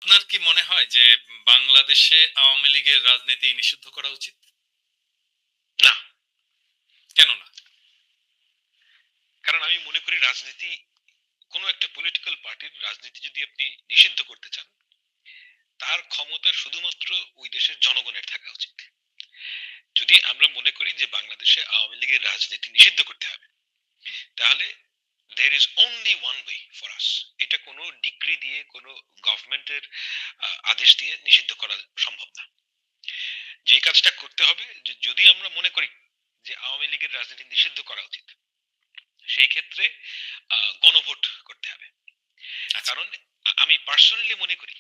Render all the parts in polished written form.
আপনার কি মনে হয় যে বাংলাদেশে আওয়ামী লীগের রাজনীতি নিষিদ্ধ করা উচিত? না। কেন না? কারণ আমি মনে করি রাজনীতি, কোনো একটা পলিটিক্যাল পার্টির রাজনীতি যদি আপনি নিষিদ্ধ করতে চান, তার ক্ষমতা শুধুমাত্র ওই দেশের জনগণের থাকা উচিত। যদি আমরা মনে করি যে বাংলাদেশে আওয়ামী লীগের রাজনীতি নিষিদ্ধ করতে হবে, হুম, তাহলে there is only one way for us. এটা কোনো ডিক্রি দিয়ে, কোনো গভর্নমেন্টের আদেশ দিয়ে নিষিদ্ধ করা সম্ভব না। যে কাজটা করতে হবে, যে যদি আমরা মনে করি যে আওয়ামী লীগের রাজনীতি নিষিদ্ধ করা উচিত, সেই ক্ষেত্রে গণভোট করতে হবে। আচ্ছা। কারণ আমি পার্সোনালি মনে করি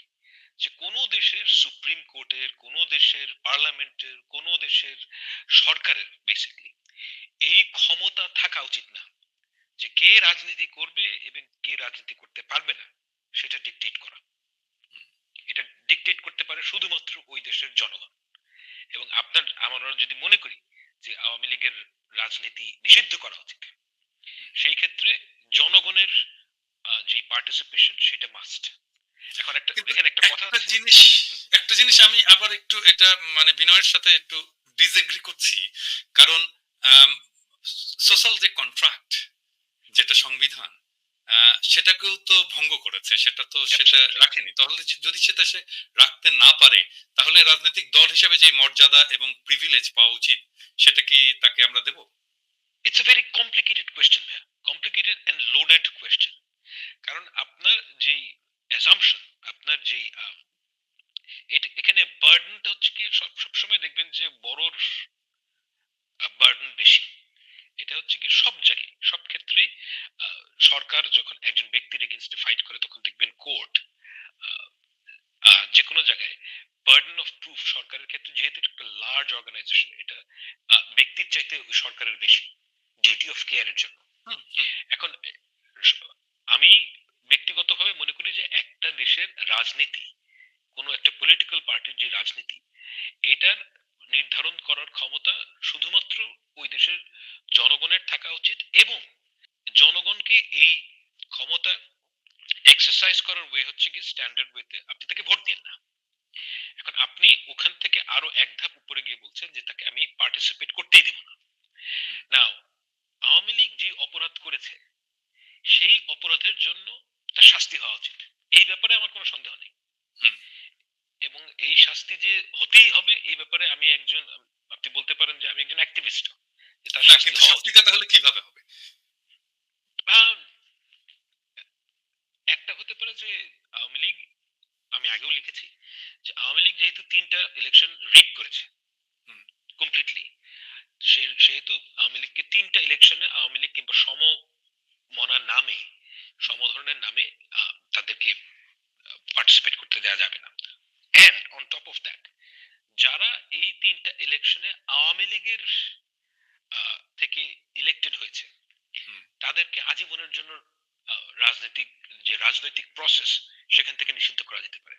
যে কোনো দেশের সুপ্রিম কোর্টের, কোনো দেশের পার্লামেন্টের, কোনো দেশের সরকারের বেসিকলি এই ক্ষমতা থাকা উচিত না যে কে রাজনীতি করবে এবং কে রাজনীতি করতে পারবে না সেটা ডিকটেট করা। এটা ডিকটেট করতে পারে শুধুমাত্র ওই দেশের জনগণ। এবং আমরা যদি মনে করি যে আওয়ামী লীগের রাজনীতি নিষিদ্ধ করা উচিত, সেই ক্ষেত্রে জনগণের যে পার্টিসিপেশন সেটা মাস্ট। এখন কিন্তু এখানে একটা কথা একটা আছে। জিনিস হুম, একটা জিনিস আমি আবার একটু এটা মানে বিনয়ের সাথে একটু ডিসএগ্রি করছি। কারণ সোশ্যাল যে কন্ট্রাক্ট, যেটা সংবিধান, সেটাকেও তো ভঙ্গ করেছে, সেটা অ্যাবসলিউটলি। রাখেনি। তাহলে যদি সেটা সে রাখতে না পারে, তাহলে রাজনৈতিক দল হিসেবে যে মর্যাদা এবং প্রিভিলেজ পাওয়া উচিত, সেটা কি তাকে আমরা দেব? It's a very complicated question ভাইয়া, কমপ্লিকেটেড অ্যান্ড লোডেড কোয়েশ্চেন। কারণ আপনার যেই অ্যাজাম্পশন, আপনার যেই এখানে বার্ডেনটা হচ্ছে কি, সবসময় দেখবেন যে বড়র বার্ডেন বেশি। এটা হচ্ছে কি সব জায়গায়, সব ক্ষেত্রেই সরকার যখন একজন ব্যক্তির এগেনস্টে ফাইট করে, তখন দেখবেন কোর্ট, যে কোনো জায়গায় বার্ডেন অফ প্রুফ সরকারের ক্ষেত্রে, যেহেতু একটা লার্জ অর্গানাইজেশন, এটা ব্যক্তির চাইতে ওই সরকারের বেশি, হুম, ডিউটি অফ কেয়ারের জন্য। হুম, হুম, এখন আমি ব্যক্তিগতভাবে মনে করি যে একটা দেশের রাজনীতি, কোনো একটা পলিটিক্যাল পার্টির যে রাজনীতি, এটার নির্ধারণ করার ক্ষমতা শুধুমাত্র ওই দেশের জনগণের থাকা উচিত। এবং জনগণকে এই ক্ষমতা এক্সারসাইজ করার ওয়ে হচ্ছে কি স্ট্যান্ডার্ড ওয়েতে আপনি তাকে ভোট দেন না। এখন আপনি ওখান থেকে আরো এক ধাপ উপরে গিয়ে বলছেন যে তাকে আমি পার্টিসিপেট করতেই দেব না। হুম, নাও, আওয়ামী লীগ যে অপরাধ করেছে, সেই অপরাধের জন্য তার শাস্তি হওয়া উচিত, এই ব্যাপারে আমার কোনো সন্দেহ নেই। হুম। এবং এই শাস্তি যে হতেই হবে, এই ব্যাপারে আমি একজন, আপনি বলতে পারেন যে আমি একজন অ্যাক্টিভিস্ট, যে তার না, শাস্তি কিন্তু হওয়া উচিত। শাস্তিটা তাহলে কিভাবে হবে? আহ, একটা হতে পারে যে আওয়ামী লীগ, আমি আগেও লিখেছি যে আওয়ামী লীগ যেহেতু তিনটা ইলেকশন রিগ করেছে হুম, কমপ্লিটলি, সেহেতু আওয়ামী লীগকে তিনটা ইলেকশনে আওয়ামী লীগ কিংবা সমমনার নামে, হুম, সমধর্মের নামে তাদেরকে পার্টিসিপেট করতে দেওয়া যাবে না। And on top of that, যারা এই তিনটা ইলেকশনে আওয়ামী লীগের থেকে ইলেক্টেড হয়েছে, হুম। তাদেরকে আজীবনের জন্য রাজনৈতিক, যে রাজনৈতিক প্রসেস, সেখান থেকে নিষিদ্ধ করা যেতে পারে।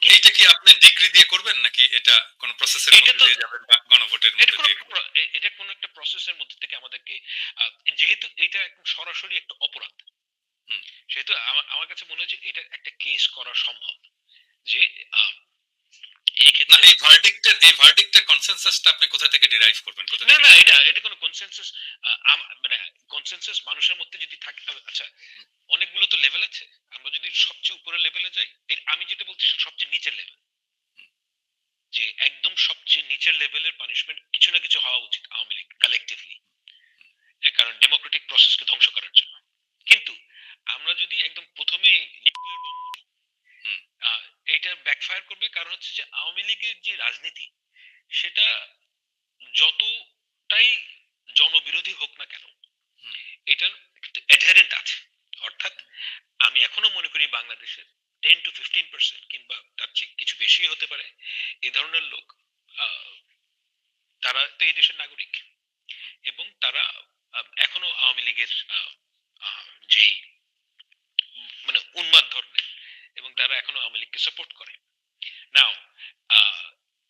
কিন্তু এইটা কি আপনি ডিক্রি দিয়ে করবেন, নাকি এটা কোনো প্রসেসের এটা মধ্যে তো, দিয়ে যাবেন বা গণভোটের এটা মধ্যে কোনো দিয়ে একটা করবেন? এটা কোনো একটা প্রসেসের মধ্যে থেকে আমাদেরকে, যেহেতু এটা একদম সরাসরি একটা অপরাধ, হুম। সেহেতু আমার কাছে মনে হচ্ছে এটা একটা কেস করা সম্ভব, যে আহ, এই না, ক্ষেত্রে এই ভার্ডিক্টের কনসেনসাসটা আপনি কোথা থেকে ডিরাইভ করবেন, কোথা না থেকে না, নিবেন? এটা এটা কোনো কনসেনসাস, মানে কনসেনসাস মানুষের মধ্যে যদি থাকে, আচ্ছা, হুম, অনেকগুলো তো লেভেল আছে। আমরা যদি হুম, সবচেয়ে উপরের লেভেলে যাই, আমি যেটা বলছি সেটা সবচেয়ে নিচের লেভেল, হুম, যে একদম সবচেয়ে নিচের লেভেলের পানিশমেন্ট কিছু না কিছু হওয়া উচিত আওয়ামী লীগ কালেকটিভলি, কারণ ডেমোক্রেটিক প্রসেসকে ধ্বংস করার জন্য। কিন্তু আমরা যদি একদম প্রথমে নিউক্লিয়ার বম মারি, হুম, আহ, এটা ব্যাকফায়ার করবে। কারণ হচ্ছে যে আওয়ামী লীগের যে রাজনীতি, সেটা যতটাই জনবিরোধী হোক না কেন, হুম, এটার কিন্তু অ্যাডহেরেন্ট আছে। অর্থাৎ আমি এখনো মনে করি বাংলাদেশের 10 to 15% কিংবা তার চেয়ে কিছু বেশি হতে পারে এই ধরনের লোক, আহ, তারা তো এই দেশের নাগরিক, এবং তারা এখনো আওয়ামী লীগের যেই মানে উন্মাদ ধরনের, এবং হুম, তারা এখনো আওয়ামী লীগকে সাপোর্ট করে। নাও,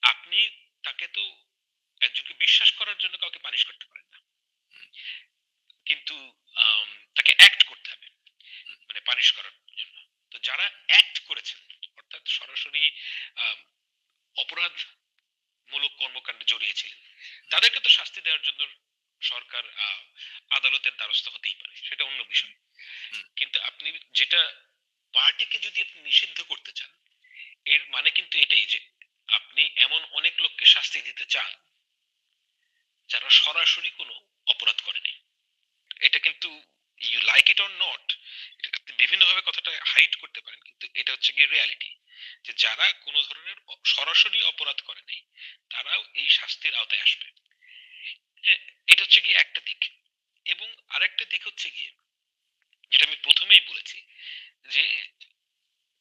আপনি তাকে তো, একজনকে বিশ্বাস করার জন্য কাউকে পানিশ করতে পারেন না, হুম, কিন্তু তাকে অ্যাক্ট করতে হবে, হুম, মানে পানিশ করার জন্য। তো যারা অ্যাক্ট করেছেন, অর্থাৎ সরাসরি আহ, অপরাধমূলক কর্মকাণ্ডে জড়িয়েছিলেন, তাদেরকে তো শাস্তি দেওয়ার জন্য সরকার আদালতের দ্বারস্থ হতেই পারে, সেটা অন্য বিষয়। হুম। কিন্তু আপনি যেটা পার্টিকে যদি আপনি নিষিদ্ধ করতে চান, এর মানে কিন্তু এটাই যে আপনি এমন অনেক লোককে শাস্তি দিতে চান যারা সরাসরি কোনো অপরাধ করেনি। এটা কিন্তু you like it or not, আপনি বিভিন্নভাবে কথাটা হাইড করতে পারেন, কিন্তু এটা হচ্ছে গিয়ে রিয়ালিটি, যে যারা কোনো ধরনের সরাসরি অপরাধ করে নাই তারাও এই শাস্তির আওতায় আসবে। হ্যাঁ, এটা হচ্ছে গিয়ে একটা দিক। এবং আরেকটা দিক হচ্ছে গিয়ে, যেটা আমি প্রথমেই বলেছি, যে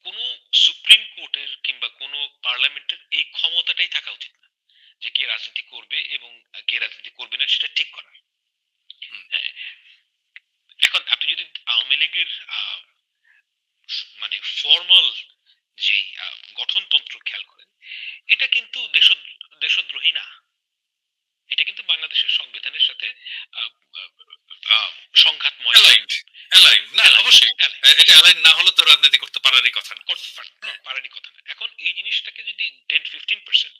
কোনো সুপ্রিম কোর্টের কিংবা কোনো পার্লামেন্টের এই ক্ষমতাটাই থাকা উচিত না যে কে রাজনীতি করবে এবং কে রাজনীতি করবে না সেটা ঠিক করা। হুম। হ্যাঁ, এখন আপনি যদি আওয়ামী লীগের মানে ফর্মাল যে গঠনতন্ত্র খেয়াল করেন, এটা কিন্তু দেশদ্রোহী না, এটা কিন্তু বাংলাদেশের সংবিধানের সাথে আহ, আহ, আহ, সংঘাতময় না। অ্যালাইনড, অ্যালাইনড না, অবশ্যই। এটা অ্যালাইন না হলে তো রাজনীতি করতে পারারই কথা না। করতে হ্যাঁ। পারারই কথা না। এখন এই জিনিসটাকে যদি 10-15%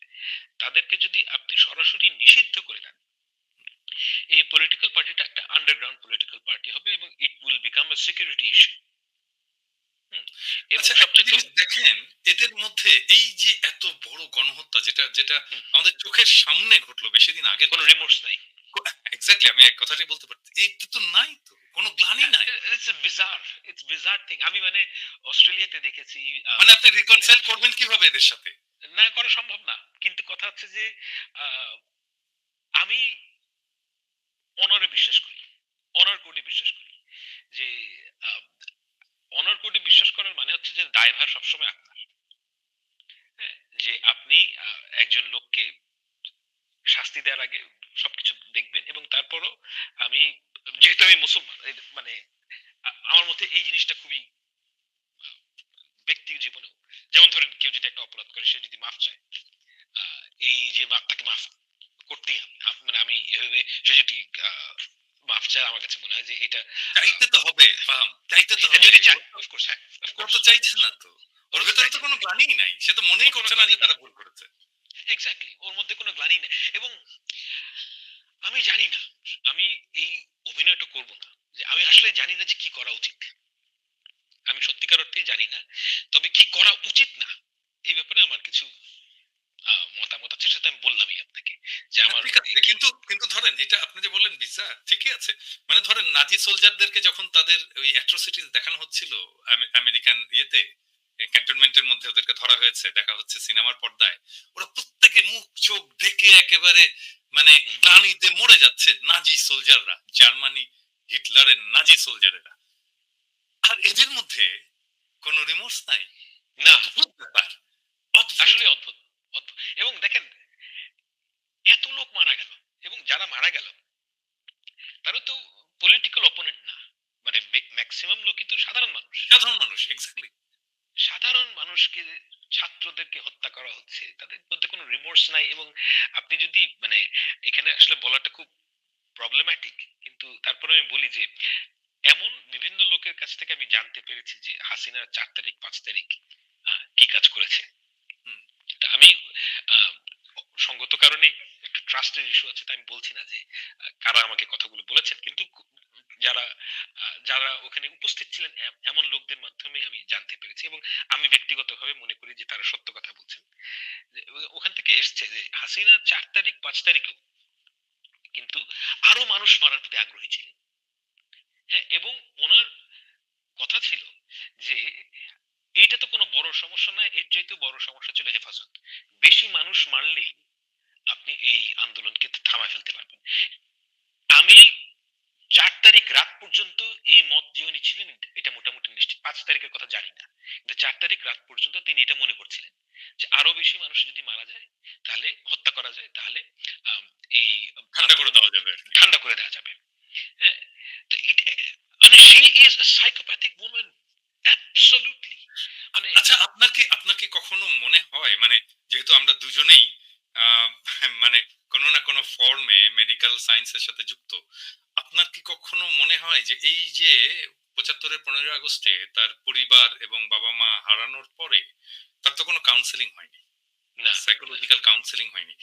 তাদেরকে যদি আপনি সরাসরি নিষিদ্ধ করে দেন, এই পলিটিক্যাল পার্টিটা একটা আন্ডারগ্রাউন্ড পলিটিক্যাল পার্টি হবে এবং it will become a security issue. এবং আচ্ছা, একটা সবচেয়ে জিনিস দেখেন, এদের মধ্যে এই যে এত বড় গণহত্যা, যেটা যেটা আমাদের চোখের সামনে ঘটলো বেশি দিন আগে, কোনো রিমোর্স নাই। এক্স্যাক্টলি, আমি এক কথাটাই বলতে পারছি, এইটা তো নাই, তো কোনো গ্লানি নাই। It's bizarre thing. আমি মানে অস্ট্রেলিয়াতে দেখেছি, মানে আপনি রিকনসাইল করবেন কিভাবে এদের সাথে? না করা সম্ভব না। কিন্তু কথা হচ্ছে যে আহ, আমি অনারে বিশ্বাস করি, অনার কোডে বিশ্বাস করি, যে অনার কোডে বিশ্বাস করার মানে হচ্ছে যে দায়ভার সবসময় আপনার। হ্যাঁ, যে আপনি একজন লোককে শাস্তি দেওয়ার আগে সবকিছু দেখবেন। এবং তারপরও আমি, যেহেতু আমি মুসলমান, মানে আমার মধ্যে এই জিনিসটা খুবই ব্যক্তি জীবনেও, যেমন ধরেন কেউ যদি একটা অপরাধ করে, সে যদি মাফ চায়, এই যে তাকে মাফ করতেই হবে। মানে আমি এভাবে, সে যদি মাফ চায়, আমার কাছে মনে হয় যে এটা চাইতে তো হবে, ফাহাম, চাইতে তো হবে। যদি চায়, অফকোর্স, হ্যাঁ, ও অফকোর্স, তো চাইছে না তো। ওর ভেতরে তো কোনো গ্লানিই নাই, সে তো মনেই করছে না যে তারা ভুল করেছে। এক্স্যাক্টলি, ওর মধ্যে কোনো গ্লানি নেই। এবং আমি জানি না, আমি এই অভিনয়টা করব না যে আমি আসলে জানি না যে কি করা উচিত। আমি সত্যিকার অর্থেই জানি না। তবে কি করা উচিত না, এই ব্যাপারে আমার কিছু মতামত আছে, সেটা আমি বললামই আপনাকে, যে হ্যাঁ, আমার ঠিক আছে, কিন্তু কিন্তু ধরেন এটা আপনি যে বললেন ভিসা, ঠিকই আছে। মানে ধরেন নাজি সোলজারদেরকে যখন তাদের ওই অ্যাট্রোসিটিস দেখানো হচ্ছিল আমেরিকান ইয়েতে, ক্যান্টনমেন্টের মধ্যে ওদেরকে ধরা হয়েছে, দেখা হচ্ছে সিনেমার পর্দায়, ওরা প্রত্যেকে মুখ চোখ ঢেকে একেবারে মানে গ্লানিতে মরে যাচ্ছে, নাজি সোলজাররা, জার্মানি হিটলারের নাজি সোলজারেরা। আর এদের মধ্যে কোনো রিমোর্স নাই। না, অদ্ভুত ব্যাপার, অদ্ভুত। আসলে অদ্ভুত, অদ্ভুত। এবং দেখেন, এত লোক মারা গেল, এবং যারা মারা গেল তারা তো পলিটিক্যাল অপোনেন্ট না, মানে ম্যাক্সিমাম লোকই তো সাধারণ মানুষ। সাধারণ মানুষ, এক্স্যাক্টলি। সাধারণ মানুষকে, ছাত্রদেরকে হত্যা করা হচ্ছে, তাদের মধ্যে কোনো রিমোর্স নাই। এবং আপনি যদি মানে, এখানে আসলে বলাটা খুব প্রবলেম্যাটিক, কিন্তু তারপরে আমি বলি যে এমন বিভিন্ন লোকের কাছ থেকে আমি জানতে পেরেছি যে হাসিনা 4 তারিখ 5 তারিখ কি কাজ করেছে। হুম। তা আমি আহ, সঙ্গত কারণে একটু ট্রাস্টের ইস্যু আছে, তাই আমি বলছি না যে কারা আমাকে কথাগুলো বলেছেন, কিন্তু যারা যারা ওখানে উপস্থিত ছিলেন এমন লোকদের মাধ্যমে আমি জানতে পেরেছি। এবং আমি ব্যক্তিগতভাবে মনে করি যে তারা সত্য কথা বলছেন। যে ওখান থেকে এসছে যে হাসিনা 4 তারিখ 5 তারিখেও কিন্তু আরো মানুষ মারার প্রতি আগ্রহী ছিলেন। হ্যাঁ, এবং ওনার কথা ছিল যে এইটা তো কোনো বড় সমস্যা না, এর চাইতে বড় সমস্যা ছিল হেফাজত। বেশি মানুষ মারলেই আপনি এই আন্দোলনকে থামায় ফেলতে পারবেন। আমি 4 তারিখ রাত পর্যন্ত এই মত যে উনি ছিলেন, এটা মোটামুটি নিশ্চিত। 5 তারিখের কথা জানি না, কিন্তু 4 তারিখ রাত পর্যন্ত তিনি এটা মনে করছিলেন যে আরো বেশি মানুষ যদি মারা যায়, তাহলে হত্যা করা যায়, তাহলে আম, এই ঠান্ডা করে দেওয়া যাবে আর কি। ঠান্ডা করে দেওয়া যাবে। হ্যাঁ, তো এটা মানে she is a psychopathic women, absolutely. মানে আচ্ছা, আপনার কি কখনো মনে হয়, মানে যেহেতু আমরা দুজনেই আহ, মানে কোনো না কোনো ফর্মে মেডিকেল সায়েন্সের সাথে যুক্ত, আপনার কি কখনো মনে হয় যে এই যে 75-এর 15ই আগস্টে তার পরিবার এবং বাবা-মা হারানোর পরে তার তো কোনো কাউন্সেলিং হয়নি। না। সাইকোলজিক্যাল কাউন্সেলিং হয়নি।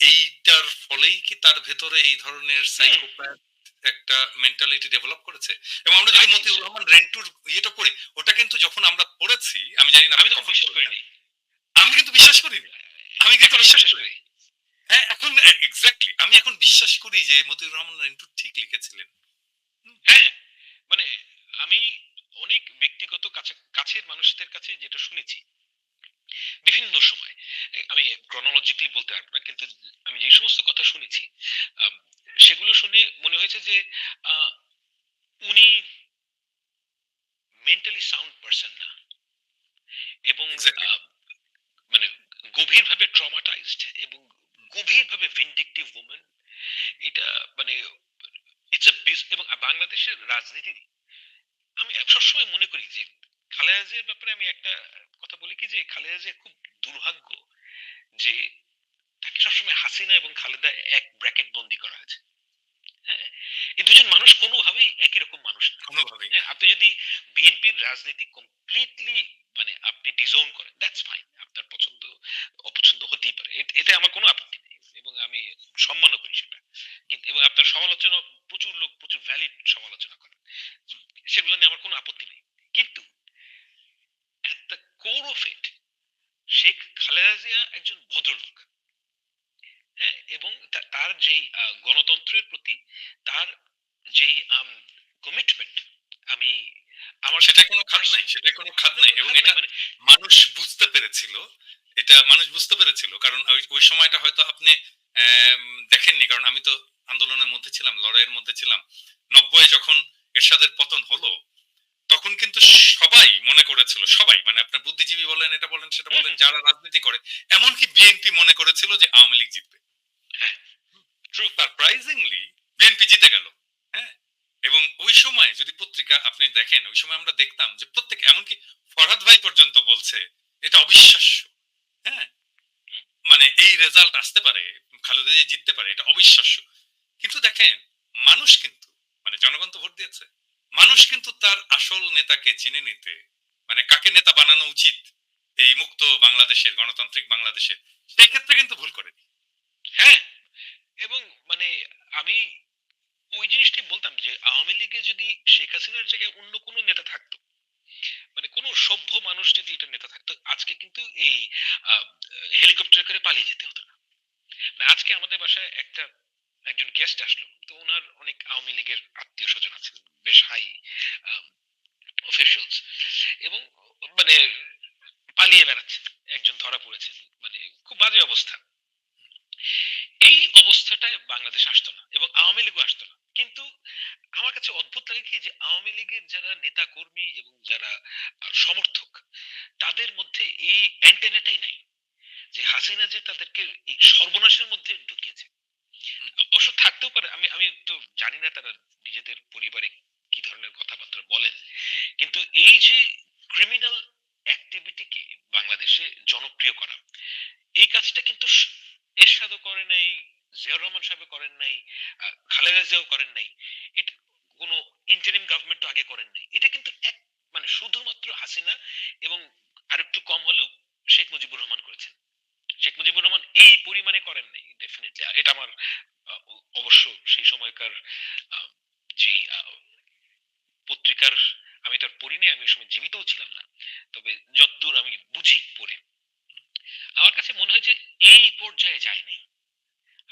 এইটার ফলেই কি তার ভেতরে এই ধরনের হুম, সাইকোপ্যাথ একটা মেন্টালিটি ডেভেলপ করেছে? এবং আমরা আই যদি থিংক মতিউর সো। রহমান রেন্টুর ইয়েটা পড়ি, ওটা কিন্তু যখন আমরা পড়েছি, আমি জানি না আমি আপনি তখন কখন বিশ্বাস পড়েছেন। করিনি। আমি কিন্তু বিশ্বাস করিনি। আমি কিন্তু এখন আমি বিশ্বাস বিশ্বাস করিনি। করি। হ্যাঁ, এখন এক্সাক্টলি আমি এখন বিশ্বাস করি যে মতিউর রহমান রেন্টু ঠিক লিখেছিলেন। হুম, হ্যাঁ, মানে আমি অনেক ব্যক্তিগত কাছের মানুষদের কাছে যেটা শুনেছি বিভিন্ন সময়, আমি ক্রনোলজিক্যালি বলতে পারবো না, কিন্তু আমি যে সমস্ত কথা শুনেছি আম, সেগুলো শুনে মনে হয়েছে যে আহ, উনি মেন্টালি সাউন্ড পারসন না, এবং এক্সাক্টলি। মানে গভীরভাবে ট্রমাটাইজড এবং গভীরভাবে ভিনডিকটিভ ওমেন। এটা মানে ইটস আ এবং বাংলাদেশের রাজনীতি, আমি সবসময় মনে করি যে খালেদা জিয়ার ব্যাপারে আমি একটা কথা বলি কি, যে খালেদা জিয়া খুব দুর্ভাগ্য যে তাকে সবসময় হাসিনা এবং খালেদা এক ব্র্যাকেট বন্দি করা হয়েছে। হ্যাঁ, এই দুজন মানুষ কোনোভাবেই একই রকম মানুষ না। কোনোভাবেই না। হ্যাঁ, আপনি যদি বিএনপির রাজনীতি কমপ্লিটলি মানে আপনি ডিজাউন করেন, দ্যাটস ফাইন, আপনার পছন্দ অপছন্দ হতেই পারে, এতে আমার কোনো আপত্তি নেই এবং আমি সম্মানও করি সেটা। কিন্তু এবং আপনার সমালোচনা, প্রচুর লোক প্রচুর ভ্যালিড সমালোচনা করেন, সেগুলো নিয়ে আমার কোনো আপত্তি নেই। কিন্তু at the core of it, Sheikh Khaleda Zia একজন ভদ্রলোক। হ্যাঁ, এবং তার যেই গণতন্ত্রের প্রতি তার যেই কমিটমেন্ট, আমি আমার সেটায় কোনো খাদ নাই, পার্সোনাল সেটায় কোনো খাদ নাই, এবং খাদ নাই এটা মানে। মানুষ বুঝতে পেরেছিল। এটা মানুষ বুঝতে পেরেছিল, কারণ ওই সময়টা হয়তো আপনি আম, দেখেননি, কারণ আমি তো আন্দোলনের মধ্যে ছিলাম, লড়াইয়ের মধ্যে ছিলাম। 90-এ যখন এরশাদের পতন হলো, তখন কিন্তু সবাই মনে করেছিল, সবাই মানে আপনার বুদ্ধিজীবী বলেন, এটা বলেন সেটা হুম, বলেন, হুম, যারা রাজনীতি করে, এমনকি বিএনপি মনে করেছিল যে আওয়ামী লীগ জিতবে। হ্যাঁ, ট্রু। সারপ্রাইজিংলি বিএনপি জিতে গেল। হ্যাঁ, এবং ওই সময় যদি পত্রিকা আপনি দেখেন, ওই সময় আমরা দেখতাম যে প্রত্যেক, এমনকি ফরহাদ ভাই পর্যন্ত বলছে এটা অবিশ্বাস্য। হ্যাঁ, মানে এই রেজাল্ট আসতে পারে, খালেদা জিয়া জিততে পারে, এটা অবিশ্বাস্য। কিন্তু দেখেন, মানুষ কিন্তু, মানে জনগণ তো ভোট দিয়েছে, মানুষ কিন্তু তার আসল নেতাকে চিনে নিতে, মানে কাকে নেতা বানানো উচিত এই মুক্ত বাংলাদেশের, গণতান্ত্রিক বাংলাদেশের, সেই ক্ষেত্রে কিন্তু ভুল করেনি। হ্যাঁ, এবং মানে আমি ওই জিনিসটাই বলতাম যে আওয়ামী লীগে যদি শেখ হাসিনার জায়গায় অন্য কোনো নেতা থাকতো, মানে কোনো সভ্য মানুষ যদি এটা নেতা থাকতো, আজকে কিন্তু এই হেলিকপ্টার করে পালিয়ে যেতে হতো না। মানে আজকে আমাদের বাসায় একজন গেস্ট আসলো, তো ওনার অনেক আওয়ামী লীগের আত্মীয় স্বজন আছেন, বেশ হাই অফিসিয়ালস, এবং মানে পালিয়ে বেড়াচ্ছে, একজন ধরা পড়েছেন, মানে খুব বাজে অবস্থা। এই অবস্থাটায় বাংলাদেশ আসতো না এবং আওয়ামী লীগও আসতো না, কিন্তু আমার কাছে অদ্ভুত লাগে কি, যে আওয়ামী লীগের যারা নেতা কর্মী এবং যারা সমর্থক, তাদের মধ্যে এই অ্যান্টেনাটাই নাই যে হাসিনা যে তাদেরকে এই সর্বনাশের মধ্যে ঢুকিয়েছে। অবশ্য থাকতেও পারে, আমি আমি তো জানি না তারা নিজেদের পরিবারে কি ধরনের কথাবার্তা বলেন, কিন্তু এই যে ক্রিমিনাল অ্যাক্টিভিটিকে বাংলাদেশে জনপ্রিয় করা, এই কাজটা কিন্তু এরশাদও করে নাই, জিয়াউর রহমান সাহেব করেন নাই, খালেদা জিয়াও করেন নাই, এটা কোনো ইন্টারিম গভর্নমেন্টও আগে করেন নাই। এটা কিন্তু এক মানে শুধুমাত্র হাসিনা এবং আরেকটু কম হলেও শেখ মুজিবুর রহমান করেছেন। শেখ মুজিবুর রহমান এই পরিমাণে করেন নাই ডেফিনেটলি, এটা আমার অবশ্য সেই সময়কার আহ, যেই পত্রিকার, আমি তো আর পড়ি নাই, আমি ওই সময় জীবিতও ছিলাম না, তবে যতদূর আমি বুঝি পড়ে, আমার কাছে মনে হয় যে এই পর্যায়ে যায়নি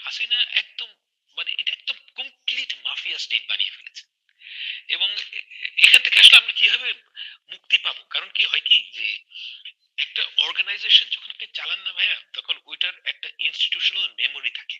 হাসিনা। একদম মানে এটা একদম কমপ্লিট মাফিয়া স্টেট বানিয়ে ফেলেছে। এবং এখান থেকে আসলে আমরা কিভাবে মুক্তি পাবো, কারণ কি হয় কি, যে একটা অর্গানাইজেশন যখন আপনি চালান না ভাইয়া, তখন ওইটার একটা ইনস্টিটিউশনাল মেমোরি থাকে।